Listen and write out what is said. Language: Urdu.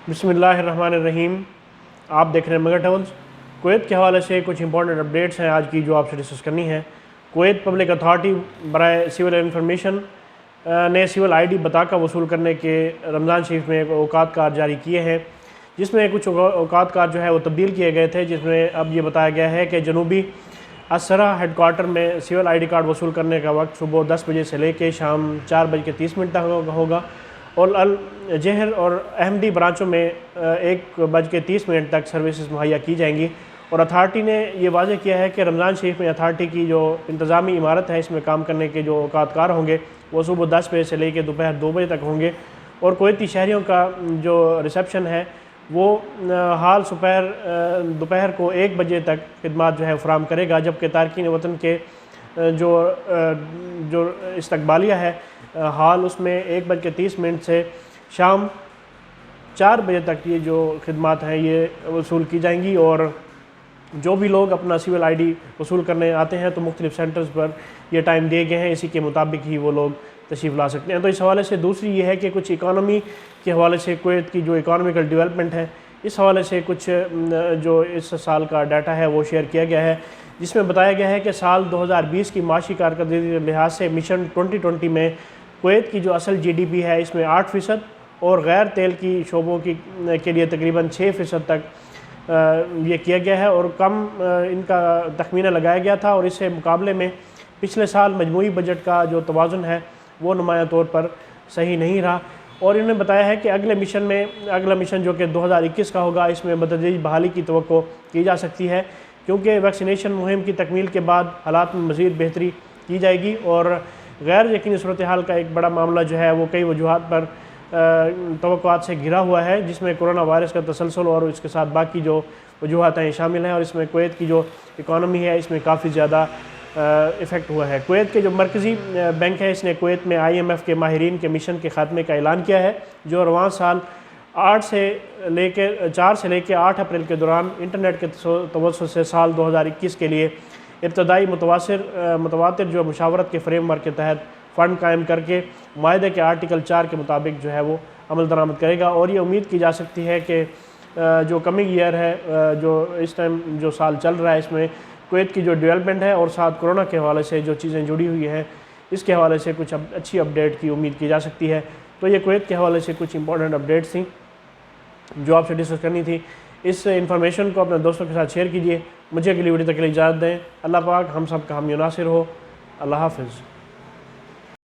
بسم اللہ الرحمن الرحیم۔ آپ دیکھ رہے ہیں مگر ٹریولز۔ کویت کے حوالے سے کچھ امپورٹنٹ اپڈیٹس ہیں آج کی جو آپ سے ڈسکس کرنی ہے۔ کویت پبلک اتھارٹی برائے سول انفارمیشن نے سول آئی ڈی بطاقہ وصول کرنے کے رمضان شریف میں اوقات کار جاری کیے ہیں، جس میں کچھ اوقات کار جو ہے وہ تبدیل کیے گئے تھے، جس میں اب یہ بتایا گیا ہے کہ جنوبی اسرہ ہیڈ کوارٹر میں سول آئی ڈی کارڈ وصول کرنے کا وقت صبح 10 بجے سے لے کے شام 4:30 تک ہوگا، اور الجہر اور احمدی برانچوں میں 1:30 تک سروسز مہیا کی جائیں گی۔ اور اتھارٹی نے یہ واضح کیا ہے کہ رمضان شریف میں اتھارٹی کی جو انتظامی عمارت ہے، اس میں کام کرنے کے جو اوقات کار ہوں گے وہ صبح 10 بجے سے لے کے دوپہر 2 بجے تک ہوں گے، اور کویتی شہریوں کا جو ریسیپشن ہے وہ حال دوپہر کو 1 بجے تک خدمات جو ہے فراہم کرے گا، جبکہ تارکین وطن کے جو استقبالیہ ہے حال اس میں 1:30 سے شام 4 بجے تک یہ جو خدمات ہیں یہ وصول کی جائیں گی، اور جو بھی لوگ اپنا سول آئی ڈی وصول کرنے آتے ہیں تو مختلف سینٹرز پر یہ ٹائم دیے گئے ہیں، اسی کے مطابق ہی وہ لوگ تشریف لا سکتے ہیں۔ تو اس حوالے سے دوسری یہ ہے کہ کچھ اکانومی کے حوالے سے کویت کی جو اکانومیکل ڈیولپمنٹ ہے، اس حوالے سے کچھ جو اس سال کا ڈیٹا ہے وہ شیئر کیا گیا ہے، جس میں بتایا گیا ہے کہ سال 2020 کی معاشی کارکردگی کے لحاظ سے مشن 2020 میں کویت کی جو اصل جی ڈی پی ہے اس میں 8% اور غیر تیل کی شعبوں کے لیے تقریباً 6% تک یہ کیا گیا ہے، اور کم ان کا تخمینہ لگایا گیا تھا، اور اس سے مقابلے میں پچھلے سال مجموعی بجٹ کا جو توازن ہے وہ نمایاں طور پر صحیح نہیں رہا۔ اور انہوں نے بتایا ہے کہ اگلا مشن جو کہ 2021 کا ہوگا، اس میں متدریج بحالی کی توقع کی جا سکتی ہے، کیونکہ ویکسینیشن مہم کی تکمیل کے بعد حالات میں مزید بہتری کی جائے گی، اور غیر یقینی صورتحال کا ایک بڑا معاملہ جو ہے وہ کئی وجوہات پر توقعات سے گھرا ہوا ہے، جس میں کرونا وائرس کا تسلسل اور اس کے ساتھ باقی جو وجوہات ہیں شامل ہیں، اور اس میں کویت کی جو اکانومی ہے اس میں کافی زیادہ افیکٹ ہوا ہے۔ کویت کے جو مرکزی بینک ہے، اس نے کویت میں IMF کے ماہرین کے مشن کے خاتمے کا اعلان کیا ہے، جو رواں سال 4 سے لے کے 8 اپریل کے دوران انٹرنیٹ کے توسط سے سال 2021 کے لیے ابتدائی متواتر جو مشاورت کے فریم ورک کے تحت فنڈ قائم کر کے معاہدے کے آرٹیکل 4 کے مطابق جو ہے وہ عمل درآمد کرے گا، اور یہ امید کی جا سکتی ہے کہ جو کمنگ ایئر ہے، جو اس ٹائم جو سال چل رہا ہے، اس میں کویت کی جو ڈیولپمنٹ ہے اور ساتھ کرونا کے حوالے سے جو چیزیں جڑی ہوئی ہیں اس کے حوالے سے کچھ اچھی اپڈیٹ کی امید کی جا سکتی ہے۔ تو یہ کویت کے حوالے سے کچھ امپورٹنٹ اپڈیٹس تھیں جو آپ سے ڈسکس کرنی تھی۔ اس انفارمیشن کو اپنے دوستوں کے ساتھ شیئر کیجئے۔ مجھے اگلی ویڈیو تک کے لیے اجازت دیں۔ اللہ پاک ہم سب کا حامی و ناصر ہو۔ اللہ حافظ۔